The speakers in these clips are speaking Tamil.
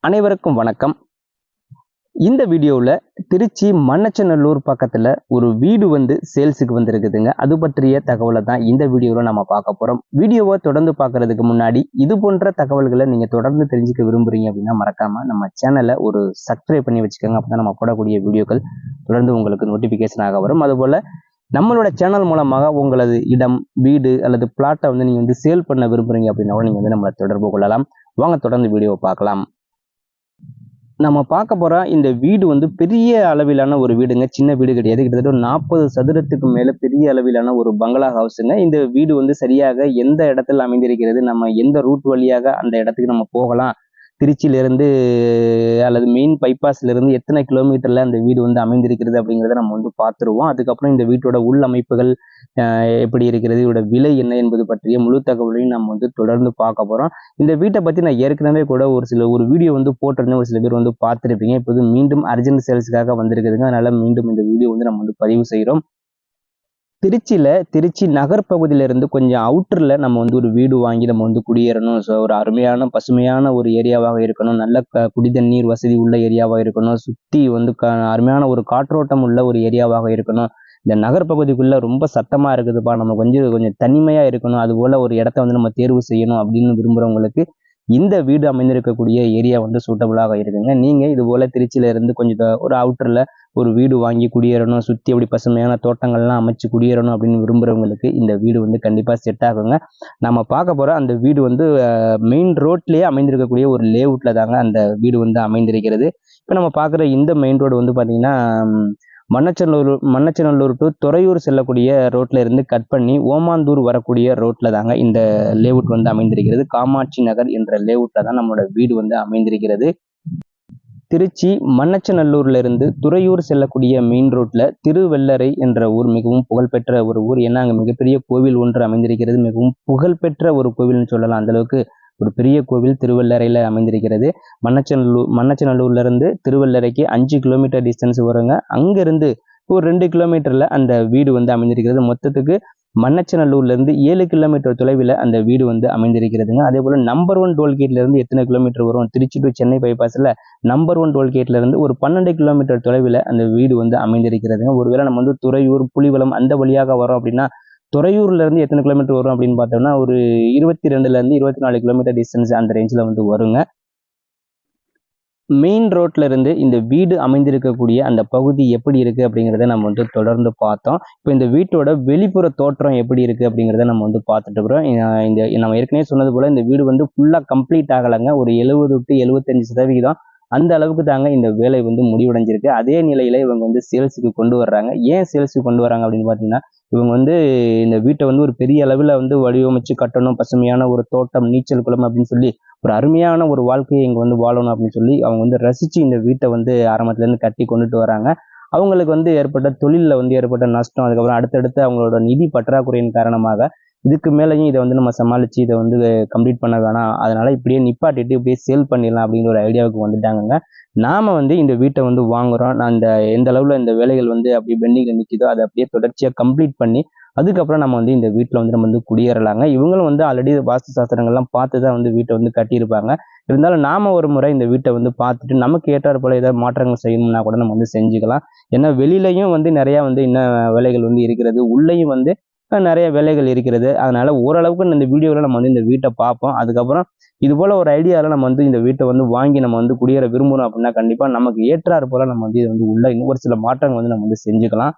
அனைவருக்கும் வணக்கம். இந்த வீடியோவில் திருச்சி மண்ணச்சநல்லூர் பக்கத்தில் ஒரு வீடு சேல்ஸுக்கு வந்திருக்குதுங்க. அது பற்றிய தகவலை தான் இந்த வீடியோவில் நம்ம பார்க்க போகிறோம். வீடியோவை தொடர்ந்து பார்க்கறதுக்கு முன்னாடி இது போன்ற தகவல்களை நீங்கள் தொடர்ந்து தெரிஞ்சுக்க விரும்புகிறீங்க அப்படின்னா மறக்காமல் நம்ம சேனலை ஒரு சப்ஸ்கிரைப் பண்ணி வச்சுக்கோங்க. அப்போ தான் நம்ம போடக்கூடிய வீடியோக்கள் தொடர்ந்து உங்களுக்கு நோட்டிஃபிகேஷனாக வரும். அதுபோல் நம்மளோட சேனல் மூலமாக உங்களது இடம், வீடு அல்லது பிளாட்டை நீங்கள் சேல் பண்ண விரும்புகிறீங்க அப்படின்னா நீங்கள் நம்மளை தொடர்பு கொள்ளலாம். வாங்க தொடர்ந்து வீடியோவை பார்க்கலாம். நம்ம பார்க்க போற இந்த வீடு பெரிய அளவிலான ஒரு வீடுங்க. சின்ன வீடு கிடையாது. கிட்டத்தட்ட ஒரு 40 சதுரத்துக்கு மேல பெரிய அளவிலான ஒரு பங்களா ஹவுஸுங்க. இந்த வீடு சரியாக எந்த இடத்துல அமைந்திருக்கிறது, நம்ம எந்த ரூட் வழியாக அந்த இடத்துக்கு நம்ம போகலாம், திருச்சியிலிருந்து அல்லது மெயின் பைபாஸ்ல இருந்து எத்தனை கிலோமீட்டர்ல அந்த வீடு அமைந்திருக்கிறது அப்படிங்கிறத நம்ம பார்த்துருவோம். அதுக்கப்புறம் இந்த வீட்டோட உள் அமைப்புகள் எப்படி இருக்கிறது, இதோட விலை என்ன என்பது பற்றிய முழு தகவலையும் நம்ம தொடர்ந்து பார்க்க போறோம். இந்த வீட்டை பத்தி நான் ஏற்கனவே கூட ஒரு வீடியோ போட்டிருந்தேன். ஒரு சில பேர் பார்த்துருப்பீங்க. இப்போது மீண்டும் அர்ஜென்ட் சேல்ஸுக்காக வந்திருக்குதுங்க. அதனால மீண்டும் இந்த வீடியோ நம்ம பதிவு செய்கிறோம். திருச்சி நகர் பகுதியிலிருந்து கொஞ்சம் அவுட்டர்ல நம்ம ஒரு வீடு வாங்கி நம்ம குடியேறணும். ஸோ ஒரு அருமையான பசுமையான ஒரு ஏரியாவாக இருக்கணும். நல்ல குடிதண்ணீர் வசதி உள்ள ஏரியாவாக இருக்கணும். சுற்றி அருமையான ஒரு காற்றோட்டம் உள்ள ஒரு ஏரியாவாக இருக்கணும். இந்த நகர் பகுதிக்குள்ள ரொம்ப சத்தமா இருக்குதுப்பா, நம்ம கொஞ்சம் தனிமையா இருக்கணும், அது போல ஒரு இடத்த நம்ம தேர்வு செய்யணும் அப்படின்னு விரும்புறவங்களுக்கு இந்த வீடு அமைந்திருக்கக்கூடிய ஏரியா சூட்டபுளாக இருக்குங்க. நீங்க இது போல திருச்சியில இருந்து கொஞ்சம் ஒரு அவுட்டர்ல ஒரு வீடு வாங்கி குடியேறணும், சுற்றி அப்படி பசுமையான தோட்டங்கள்லாம் அமைச்சு குடியேறணும் அப்படின்னு விரும்புறவங்களுக்கு இந்த வீடு கண்டிப்பா செட் ஆகுங்க. நம்ம பார்க்க போற அந்த வீடு மெயின் ரோட்லயே அமைந்திருக்கக்கூடிய ஒரு லேஅவுட்ல தாங்க அந்த வீடு அமைந்திருக்கிறது. இப்போ நம்ம பார்க்குற இந்த மெயின் ரோடு பார்த்தீங்கன்னா மண்ணச்சநல்லூர் டு துறையூர் செல்லக்கூடிய ரோட்ல இருந்து கட் பண்ணி ஓமாந்தூர் வரக்கூடிய ரோட்ல தாங்க இந்த லேஅவுட் அமைந்திருக்கிறது. காமாட்சி நகர் என்ற லேஅவுட்ல தான் நம்மளோட வீடு அமைந்திருக்கிறது. திருச்சி மண்ணச்சநல்லூர்ல இருந்து துறையூர் செல்லக்கூடிய மெயின் ரோட்ல திருவெள்ளரை என்ற ஊர் மிகவும் புகழ்பெற்ற ஒரு ஊர். ஏன்னா அங்க மிகப்பெரிய கோவில் ஒன்று அமைந்திருக்கிறது. மிகவும் புகழ்பெற்ற ஒரு கோவில்னு சொல்லலாம். அந்த அளவுக்கு ஒரு பெரிய கோவில் திருவள்ளரையில அமைந்திருக்கிறது. மண்ணச்சநல்லூர்ல இருந்து திருவள்ளரைக்கு 5 கிலோமீட்டர் டிஸ்டன்ஸ் வருங்க. அங்கிருந்து ஒரு 2 கிலோமீட்டர்ல அந்த வீடு அமைந்திருக்கிறது. மொத்தத்துக்கு மண்ணச்சநல்லூர்ல இருந்து 7 கிலோமீட்டர் தொலைவில் அந்த வீடு அமைந்திருக்கிறதுங்க. அதே போல நம்பர் 1 டோல்கேட்ல இருந்து எத்தனை கிலோமீட்டர் வரும், திருச்சி டு சென்னை பைபாஸ்ல நம்பர் 1 டோல்கேட்ல இருந்து ஒரு 12 கிலோமீட்டர் தொலைவில் அந்த வீடு அமைந்திருக்கிறதுங்க. ஒருவேளை நம்ம துறையூர், புலிவலம் அந்த வழியாக வரோம் அப்படின்னா துறையூர்ல இருந்து எத்தனை கிலோமீட்டர் வரும் அப்படின்னு பார்த்தோம்னா ஒரு 22ல இருந்து 24 கிலோமீட்டர் டிஸ்டன்ஸ் அந்த ரேஞ்சில் வருங்க. மெயின் ரோட்ல இருந்து இந்த வீடு அமைந்திருக்கக்கூடிய அந்த பகுதி எப்படி இருக்கு அப்படிங்கிறத நம்ம தொடர்ந்து பார்த்தோம். இப்போ இந்த வீட்டோட வெளிப்புற தோற்றம் எப்படி இருக்கு அப்படிங்கிறத நம்ம பார்த்துட்டு இருக்கிறோம். இந்த நம்ம ஏற்கனவே சொன்னது போல இந்த வீடு ஃபுல்லா கம்ப்ளீட் ஆகலைங்க. ஒரு 70 to 75% அந்த அளவுக்கு தாங்க இந்த வேலை முடிவடைஞ்சிருக்கு. அதே நிலையில இவங்க சேல்ஸுக்கு கொண்டு வர்றாங்க. ஏன் சேல்ஸுக்கு கொண்டு வர்றாங்க அப்படின்னு பார்த்தீங்கன்னா இவங்க இந்த வீட்டை ஒரு பெரிய அளவில் வடிவமைச்சு கட்டணும், பசுமையான ஒரு தோட்டம், நீச்சல் குளம் அப்படின்னு சொல்லி ஒரு அருமையான ஒரு வாழ்க்கையை இங்கே வாழணும் அப்படின்னு சொல்லி அவங்க ரசிச்சு இந்த வீட்டை ஆரம்பத்துலேருந்து கட்டி கொண்டுட்டு வராங்க. அவங்களுக்கு ஏற்பட்ட தொழிலில் ஏற்பட்ட நஷ்டம், அதுக்கப்புறம் அடுத்தடுத்து அவங்களோட நிதி பற்றாக்குறையின் காரணமாக இதுக்கு மேலேயும் இதை நம்ம சமாளித்து இதை கம்ப்ளீட் பண்ண வேணாம், அதனால இப்படியே நிப்பாட்டிட்டு இப்படியே சேல் பண்ணிடலாம் அப்படிங்கிற ஒரு ஐடியாவுக்கு வந்துட்டாங்க. நாம இந்த வீட்டை வாங்குறோம். நான் எந்த அளவில் இந்த வேலைகள் அப்படியே பெண்டிங்ல நிற்கிதோ அதை அப்படியே தொடர்ச்சியாக கம்ப்ளீட் பண்ணி அதுக்கப்புறம் நம்ம இந்த வீட்டில் நம்ம குடியேறலாங்க. இவங்களும் ஆல்ரெடி வாஸ்து சாஸ்திரங்கள்லாம் பார்த்து தான் வீட்டை கட்டியிருப்பாங்க. இருந்தாலும் நாம ஒரு முறை இந்த வீட்டை பார்த்துட்டு நமக்கு ஏற்றாறு போல ஏதாவது மாற்றங்கள் செய்யணும்னா கூட நம்ம செஞ்சுக்கலாம். ஏன்னா வெளியிலையும் நிறையா இன்னும் வேலைகள் இருக்கிறது, உள்ளேயும் நிறைய வேலைகள் இருக்கிறது. அதனால ஓரளவுக்கு இந்த வீடியோவில் நம்ம இந்த வீட்டை பார்ப்போம். அதுக்கப்புறம் இது போல ஒரு ஐடியாவில் நம்ம இந்த வீட்டை வாங்கி நம்ம குடியேற விரும்புகிறோம் அப்படின்னா கண்டிப்பாக நமக்கு ஏற்றாறு போல நம்ம இதை உள்ள இன்னும் ஒரு சில மாற்றங்கள் நம்ம செஞ்சுக்கலாம்.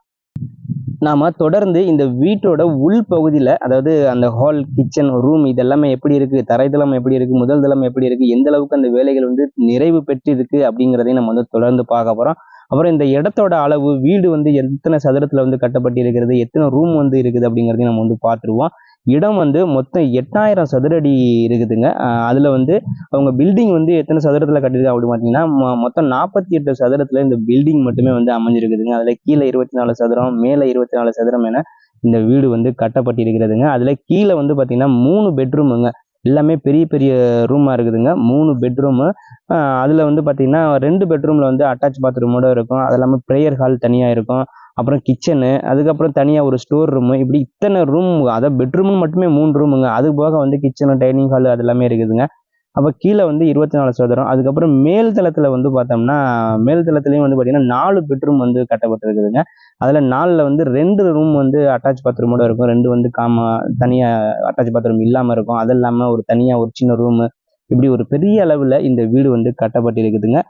நாம தொடர்ந்து இந்த வீட்டோட உள் பகுதியில், அதாவது அந்த ஹால், கிச்சன், ரூம் இதெல்லாமே எப்படி இருக்கு, தரைதளம் எப்படி இருக்கு, முதல் தளம் எப்படி இருக்கு, எந்த அளவுக்கு அந்த வேலைகள் நிறைவு பெற்று இருக்கு அப்படிங்கிறதையும் நம்ம தொடர்ந்து பார்க்க போறோம். அப்புறம் இந்த இடத்தோட அளவு, வீடு எத்தனை சதுரத்துல கட்டப்பட்டிருக்கிறது, எத்தனை ரூம் இருக்குது அப்படிங்கிறதையும் நம்ம பார்த்துருவோம். இடம் மொத்தம் 8000 சதுர அடி இருக்குதுங்க. அதுல அவங்க பில்டிங் எத்தனை சதுரத்துல கட்டிருக்காங்க அப்படின்னு பார்த்தீங்கன்னா மொத்தம் 48 சதுரத்துல இந்த பில்டிங் மட்டுமே அமைஞ்சிருக்குதுங்க. அதுல கீழே 24 சதுரம், மேல 24 சதுரம் என இந்த வீடு கட்டப்பட்டிருக்கிறதுங்க. அதுல கீழே பார்த்தீங்கன்னா 3 பெட்ரூமுங்க. எல்லாமே பெரிய பெரிய ரூமா இருக்குதுங்க. 3 பெட்ரூமு. அதுல பார்த்தீங்கன்னா 2 பெட்ரூம்ல அட்டாச் பாத்ரூமோட இருக்கும். அது இல்லாமல் ப்ரேயர் ஹால் தனியா இருக்கும். அப்புறம் கிச்சனு, அதுக்கப்புறம் தனியாக ஒரு ஸ்டோர் ரூமு, இப்படி இத்தனை ரூம், அதாவது பெட்ரூம்னு மட்டுமே 3 ரூமுங்க. அது போக கிச்சனு, டைனிங் ஹால் அது எல்லாமே இருக்குதுங்க. அப்போ கீழே வந்து 24 சதுரம். அதுக்கப்புறம் மேல் தளத்தில் வந்து பார்த்தோம்னா மேல் தளத்துலேயும் வந்து பார்த்தீங்கன்னா 4 பெட்ரூம் வந்து கட்டப்பட்டிருக்குதுங்க. அதில் 4ல் வந்து 2 ரூம் வந்து அட்டாச் பாத்ரூமோட இருக்கும், 2 வந்து தனியாக அட்டாச் பாத்ரூம் இல்லாமல் இருக்கும். அது இல்லாமல் ஒரு தனியாக ஒரு சின்ன ரூமு, இப்படி ஒரு பெரிய அளவில் இந்த வீடு வந்து கட்டப்பட்டிருக்குதுங்க.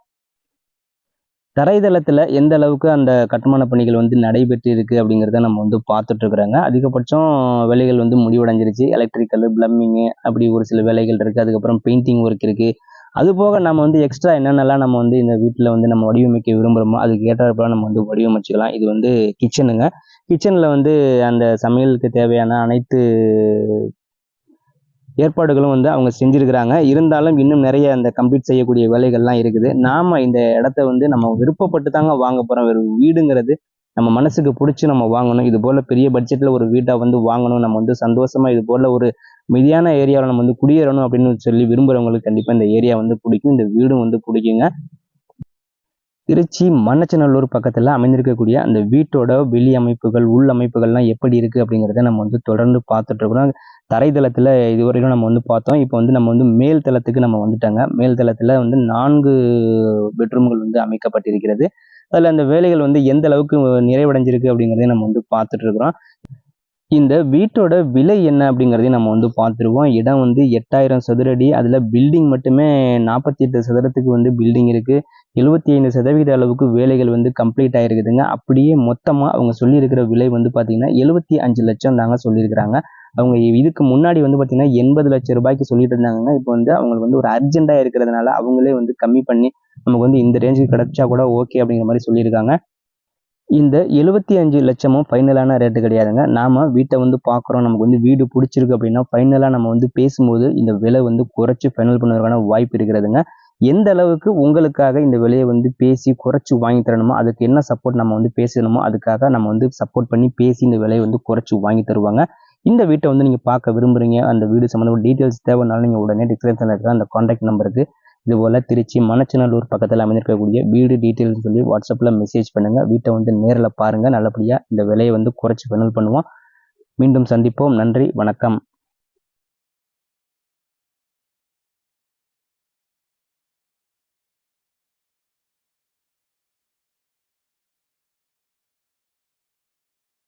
தரைதளத்துல எந்த அளவுக்கு அந்த கட்டுமான பணிகள் வந்து நடைபெற்று இருக்கு அப்படிங்கிறத நம்ம வந்து பார்த்துட்டு இருக்கிறோங்க. அதிகபட்சம் வேலைகள் வந்து முடிவடைஞ்சிருச்சு. எலக்ட்ரிக்கல், பிளம்பிங்கு அப்படி ஒரு சில வேலைகள் இருக்கு. அதுக்கப்புறம் பெயிண்டிங் ஒர்க் இருக்கு. அது போக நம்ம வந்து எக்ஸ்ட்ரா என்னென்னலாம் நம்ம வந்து இந்த வீட்டில் வந்து நம்ம வடிவமைக்க விரும்புகிறோமோ அதுக்கு ஏற்றாற்போல நம்ம வந்து வடிவமைச்சுக்கலாம். இது வந்து கிச்சனுங்க. கிச்சனில் வந்து அந்த சமையலுக்கு தேவையான அனைத்து ஏற்பாடுகளும் வந்து அவங்க செஞ்சிருக்கிறாங்க. இருந்தாலும் இன்னும் நிறைய அந்த கம்ப்ளீட் செய்யக்கூடிய வேலைகள்லாம் இருக்குது. நாம இந்த இடத்த வந்து நம்ம விருப்பப்பட்டு தாங்க வாங்க போறோம். ஒரு வீடுங்கிறது நம்ம மனசுக்கு பிடிச்சி நம்ம வாங்கணும். இது போல பெரிய பட்ஜெட்ல ஒரு வீட்டை வந்து வாங்கணும். நம்ம வந்து சந்தோஷமா இது போல ஒரு மீதியான ஏரியாவில் நம்ம வந்து குடியேறணும் அப்படின்னு சொல்லி விரும்புறவங்களுக்கு கண்டிப்பா இந்த ஏரியா வந்து பிடிக்கும். இந்த வீடும் வந்து பிடிக்குங்க. திருச்சி மண்ணச்சநல்லூர் பக்கத்துல அமைந்திருக்கக்கூடிய அந்த வீட்டோட வெளி அமைப்புகள், உள் அமைப்புகள்லாம் எப்படி இருக்கு அப்படிங்கிறத நம்ம வந்து தொடர்ந்து பார்த்துட்டு இருக்கிறோம். தரைதளத்துல இதுவரைக்கும் நம்ம வந்து பார்த்தோம். இப்போ வந்து நம்ம வந்து மேல் தளத்துக்கு நம்ம வந்துட்டாங்க. மேல் தளத்துல வந்து 4 பெட்ரூம்கள் வந்து அமைக்கப்பட்டிருக்கிறது. அதுல அந்த வேலைகள் வந்து எந்த அளவுக்கு நிறைவடைஞ்சிருக்கு அப்படிங்கிறதையும் நம்ம வந்து பார்த்துட்டு இருக்கிறோம். இந்த வீட்டோட விலை என்ன அப்படிங்கிறதையும் நம்ம வந்து பார்த்துருவோம். இடம் வந்து 8000 சதுர அடி. அதில் பில்டிங் மட்டுமே 48 சதுரத்துக்கு வந்து பில்டிங் இருக்கு. 75% அளவுக்கு வேலைகள் வந்து கம்ப்ளீட் ஆயிருக்குதுங்க. அப்படியே மொத்தமாக அவங்க சொல்லியிருக்கிற விலை வந்து பார்த்தீங்கன்னா 75 லட்சம் தாங்க சொல்லியிருக்கிறாங்க. அவங்க இதுக்கு முன்னாடி வந்து பார்த்தீங்கன்னா 80 லட்சம் ரூபாய்க்கு சொல்லிட்டு இருந்தாங்க. இப்போ வந்து அவங்களுக்கு வந்து ஒரு அர்ஜென்ட்டாக இருக்கிறதுனால அவங்களே வந்து கம்மி பண்ணி நமக்கு வந்து இந்த ரேஞ்சுக்கு கிடைச்சா கூட ஓகே அப்படிங்கிற மாதிரி சொல்லியிருக்காங்க. இந்த 75 லட்சமும் ஃபைனலான ரேட்டு கிடையாதுங்க. நாம வீட்டை வந்து பார்க்குறோம். நமக்கு வந்து வீடு பிடிச்சிருக்கு அப்படின்னா, ஃபைனலா நம்ம வந்து பேசும்போது இந்த விலை வந்து குறைச்சு ஃபைனல் பண்ணுவதற்கான வாய்ப்பு இருக்கிறதுங்க. எந்த அளவுக்கு உங்களுக்காக இந்த விலையை வந்து பேசி குறைச்சு வாங்கி தரணுமோ, அதுக்கு என்ன சப்போர்ட் நம்ம வந்து பேசணுமோ, அதுக்காக நம்ம வந்து சப்போர்ட் பண்ணி பேசி இந்த விலையை வந்து குறைச்சு வாங்கி தருவாங்க. இந்த வீட்டை வந்து நீங்க பார்க்க விரும்புறீங்க, அந்த வீடு சம்மந்தப்பட்ட டீட்டெயில்ஸ் தேவைனாலும் நீங்க உடனே டிஸ்கிரிப்ஷன்ல இருக்கிற அந்த கான்டாக்ட் நம்பருக்கு இதுபோல் திருச்சி மண்ணச்சநல்லூர் பக்கத்தில் அமைந்திருக்கக்கூடிய வீடு டீட்டெயில்ஸ் சொல்லி வாட்ஸ்அப்பில் மெசேஜ் பண்ணுங்கள். வீட்டை வந்து நேரில் பாருங்கள். நல்லபடியாக இந்த விலையை வந்து குறைச்சி ஃபைனல் பண்ணுவோம். மீண்டும் சந்திப்போம். நன்றி, வணக்கம்.